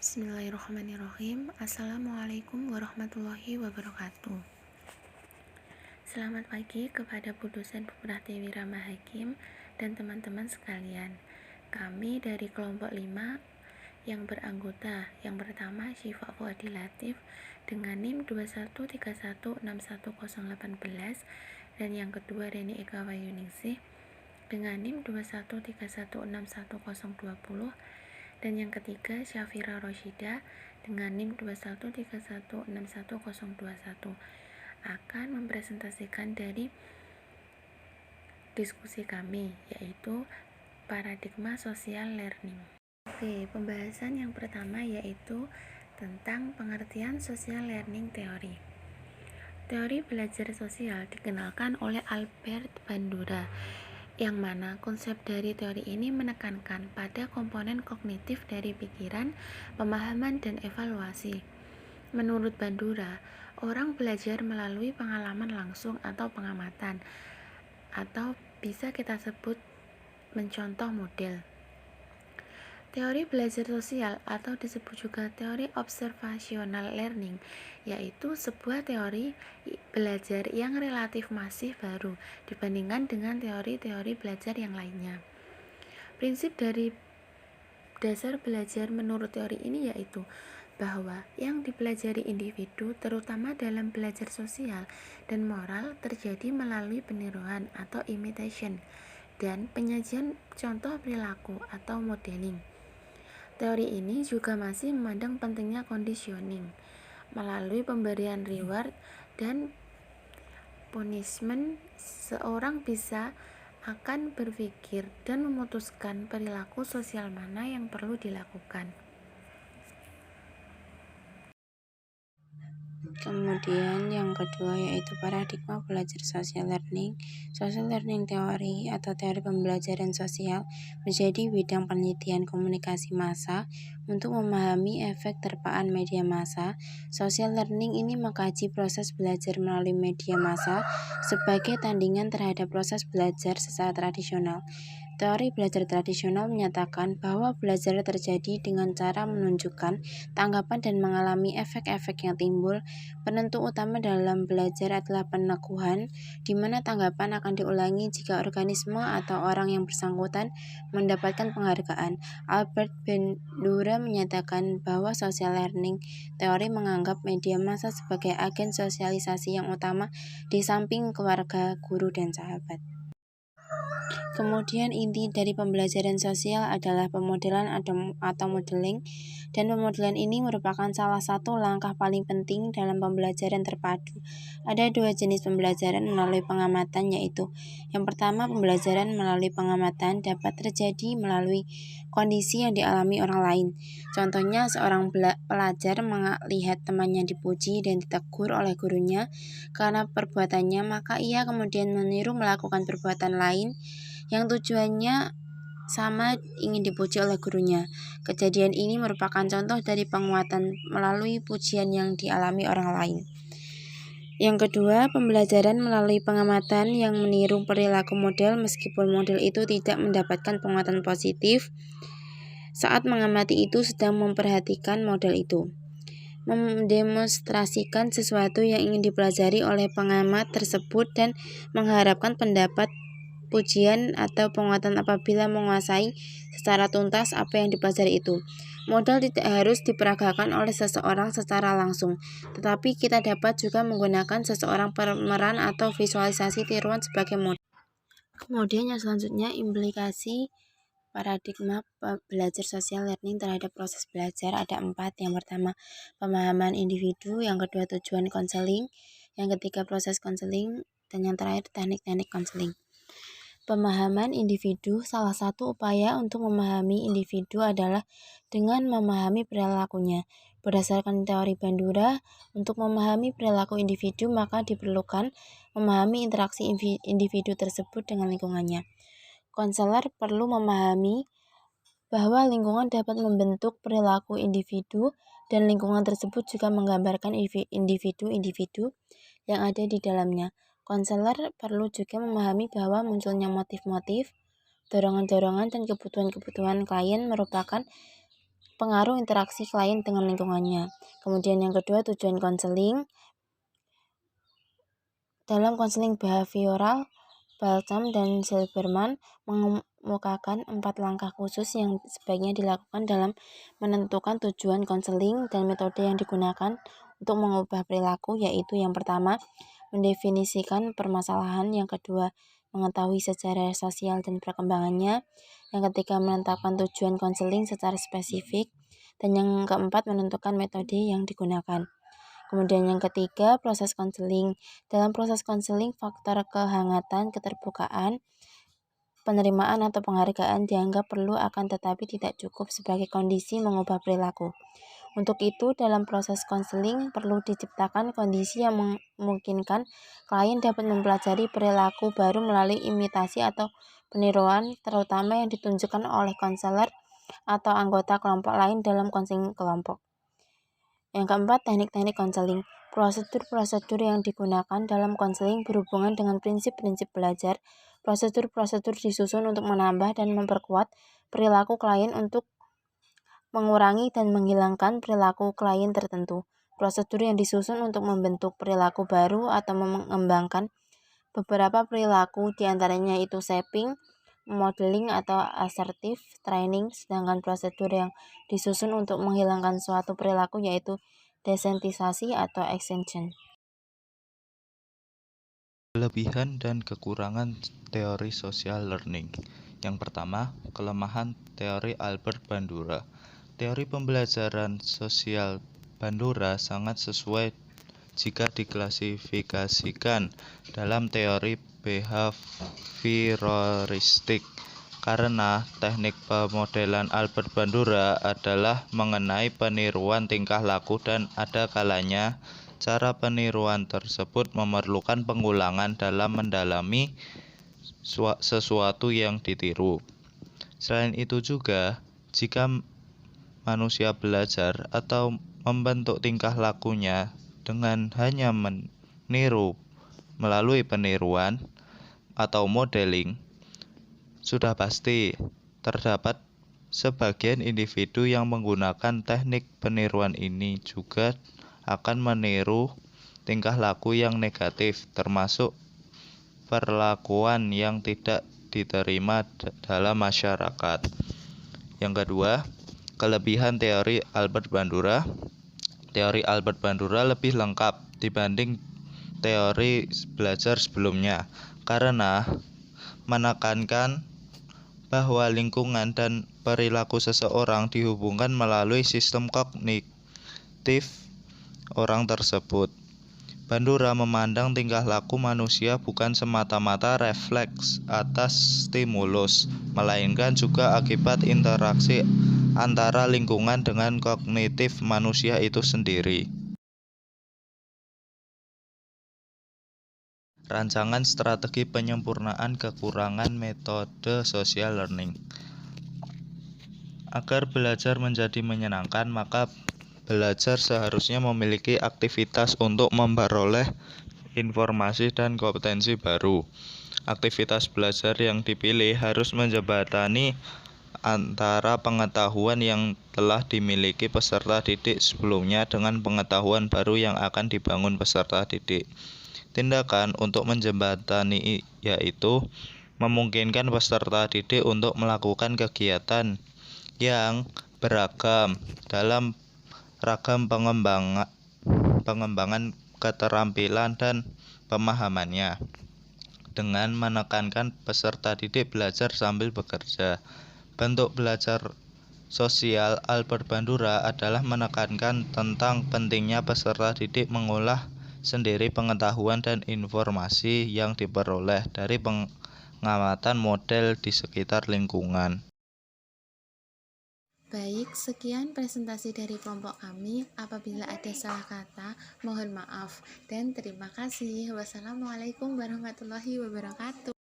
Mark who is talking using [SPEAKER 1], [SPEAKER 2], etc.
[SPEAKER 1] Bismillahirrahmanirrahim. Assalamualaikum warahmatullahi wabarakatuh. Selamat pagi kepada Bu Dosen Bu Pratiwi Rama Hakim dan teman-teman sekalian. Kami dari kelompok 5 yang beranggota yang pertama Syifa Fuadi Latif dengan NIM 213161018 dan yang kedua Reni Eka Wayuningsih dengan NIM 213161020 dan yang ketiga Syafira Rosyida dengan NIM 213161021 akan mempresentasikan dari diskusi kami, yaitu paradigma social learning. Oke, pembahasan yang pertama yaitu tentang pengertian social learning teori. Teori belajar sosial dikenalkan oleh Albert Bandura, yang mana konsep dari teori ini menekankan pada komponen kognitif dari pikiran, pemahaman, dan evaluasi. Menurut Bandura, orang belajar melalui pengalaman langsung atau pengamatan, atau bisa kita sebut mencontoh model. Teori belajar sosial atau disebut juga teori observational learning, yaitu sebuah teori belajar yang relatif masih baru dibandingkan dengan teori-teori belajar yang lainnya. Prinsip dari dasar belajar menurut teori ini yaitu bahwa yang dipelajari individu terutama dalam belajar sosial dan moral terjadi melalui peniruan atau imitation dan penyajian contoh perilaku atau modeling. Teori ini juga masih memandang pentingnya conditioning melalui pemberian reward dan punishment. Seorang bisa akan berpikir dan memutuskan perilaku sosial mana yang perlu dilakukan.
[SPEAKER 2] Kemudian yang kedua yaitu paradigma belajar social learning. Social learning teori atau teori pembelajaran sosial menjadi bidang penelitian komunikasi massa untuk memahami efek terpaan media massa. Social learning ini mengkaji proses belajar melalui media massa sebagai tandingan terhadap proses belajar secara tradisional. Teori belajar tradisional menyatakan bahwa belajar terjadi dengan cara menunjukkan tanggapan dan mengalami efek-efek yang timbul. Penentu utama dalam belajar adalah peneguhan, di mana tanggapan akan diulangi jika organisme atau orang yang bersangkutan mendapatkan penghargaan. Albert Bandura menyatakan bahwa social learning teori menganggap media massa sebagai agen sosialisasi yang utama di samping keluarga, guru, dan sahabat. Kemudian inti dari pembelajaran sosial adalah pemodelan atau modeling, dan pemodelan ini merupakan salah satu langkah paling penting dalam pembelajaran terpadu. Ada dua jenis pembelajaran melalui pengamatan, yaitu yang pertama, pembelajaran melalui pengamatan dapat terjadi melalui kondisi yang dialami orang lain. Contohnya, seorang pelajar melihat temannya dipuji dan ditegur oleh gurunya karena perbuatannya, maka ia kemudian meniru melakukan perbuatan lain yang tujuannya sama, ingin dipuji oleh gurunya. Kejadian ini merupakan contoh dari penguatan melalui pujian yang dialami orang lain. Yang kedua, pembelajaran melalui pengamatan yang meniru perilaku model meskipun model itu tidak mendapatkan penguatan positif. Saat mengamati itu sedang memperhatikan model itu, mendemonstrasikan sesuatu yang ingin dipelajari oleh pengamat tersebut dan mengharapkan pendapat, pujian, atau penguatan apabila menguasai secara tuntas apa yang dipelajari itu. Modal tidak harus diperagakan oleh seseorang secara langsung, tetapi kita dapat juga menggunakan seseorang pemeran atau visualisasi tiruan sebagai modal. Kemudian yang selanjutnya, implikasi paradigma belajar sosial learning terhadap proses belajar ada 4. Yang pertama, pemahaman individu. Yang kedua, tujuan konseling. Yang ketiga, proses konseling. Dan yang terakhir, teknik-teknik konseling. Pemahaman individu. Salah satu upaya untuk memahami individu adalah dengan memahami perilakunya. Berdasarkan teori Bandura, untuk memahami perilaku individu maka diperlukan memahami interaksi individu tersebut dengan lingkungannya. Konselor perlu memahami bahwa lingkungan dapat membentuk perilaku individu dan lingkungan tersebut juga menggambarkan individu-individu yang ada di dalamnya. Konselor perlu juga memahami bahwa munculnya motif-motif, dorongan-dorongan, dan kebutuhan-kebutuhan klien merupakan pengaruh interaksi klien dengan lingkungannya. Kemudian yang kedua, tujuan konseling. Dalam konseling behavioral, Baltam dan Silberman mengemukakan 4 langkah khusus yang sebaiknya dilakukan dalam menentukan tujuan konseling dan metode yang digunakan untuk mengubah perilaku, yaitu yang pertama, mendefinisikan permasalahan, yang kedua, mengetahui sejarah sosial dan perkembangannya, yang ketiga, menetapkan tujuan konseling secara spesifik, dan yang keempat, menentukan metode yang digunakan. Kemudian yang ketiga, proses konseling. Dalam proses konseling, faktor kehangatan, keterbukaan, penerimaan atau penghargaan dianggap perlu, akan tetapi tidak cukup sebagai kondisi mengubah perilaku. Untuk itu, dalam proses konseling perlu diciptakan kondisi yang memungkinkan klien dapat mempelajari perilaku baru melalui imitasi atau peniruan, terutama yang ditunjukkan oleh konselor atau anggota kelompok lain dalam konseling kelompok. Yang keempat, teknik-teknik konseling. Prosedur-prosedur yang digunakan dalam konseling berhubungan dengan prinsip-prinsip belajar. Prosedur-prosedur disusun untuk menambah dan memperkuat perilaku klien untuk mengurangi dan menghilangkan perilaku klien tertentu. Prosedur yang disusun untuk membentuk perilaku baru atau mengembangkan beberapa perilaku, diantaranya itu shaping, modeling atau assertive training, sedangkan prosedur yang disusun untuk menghilangkan suatu perilaku yaitu desensitisasi atau extinction.
[SPEAKER 3] Kelebihan dan kekurangan teori social learning. Yang pertama, kelemahan teori Albert Bandura. Teori pembelajaran sosial Bandura sangat sesuai jika diklasifikasikan dalam teori behavioristik, karena teknik pemodelan Albert Bandura adalah mengenai peniruan tingkah laku dan ada kalanya cara peniruan tersebut memerlukan pengulangan dalam mendalami sesuatu yang ditiru. Selain itu juga, jika manusia belajar atau membentuk tingkah lakunya dengan hanya meniru melalui peniruan atau modeling, sudah pasti terdapat sebagian individu yang menggunakan teknik peniruan ini juga akan meniru tingkah laku yang negatif, termasuk perlakuan yang tidak diterima dalam masyarakat. Yang kedua, kelebihan teori Albert Bandura. Teori Albert Bandura lebih lengkap dibanding teori belajar sebelumnya karena menekankan bahwa lingkungan dan perilaku seseorang dihubungkan melalui sistem kognitif orang tersebut. Bandura memandang tingkah laku manusia bukan semata-mata refleks atas stimulus, melainkan juga akibat interaksi antara lingkungan dengan kognitif manusia itu sendiri. Rancangan strategi penyempurnaan kekurangan metode social learning. Agar belajar menjadi menyenangkan, maka belajar seharusnya memiliki aktivitas untuk memperoleh informasi dan kompetensi baru. Aktivitas belajar yang dipilih harus menjembatani antara pengetahuan yang telah dimiliki peserta didik sebelumnya dengan pengetahuan baru yang akan dibangun peserta didik. Tindakan untuk menjembatani yaitu memungkinkan peserta didik untuk melakukan kegiatan yang beragam dalam ragam pengembangan keterampilan dan pemahamannya, dengan menekankan peserta didik belajar sambil bekerja. Bentuk belajar sosial Albert Bandura adalah menekankan tentang pentingnya peserta didik mengolah sendiri pengetahuan dan informasi yang diperoleh dari pengamatan model di sekitar lingkungan.
[SPEAKER 1] Baik, sekian presentasi dari kelompok kami. Apabila ada salah kata, mohon maaf dan terima kasih. Wassalamualaikum warahmatullahi wabarakatuh.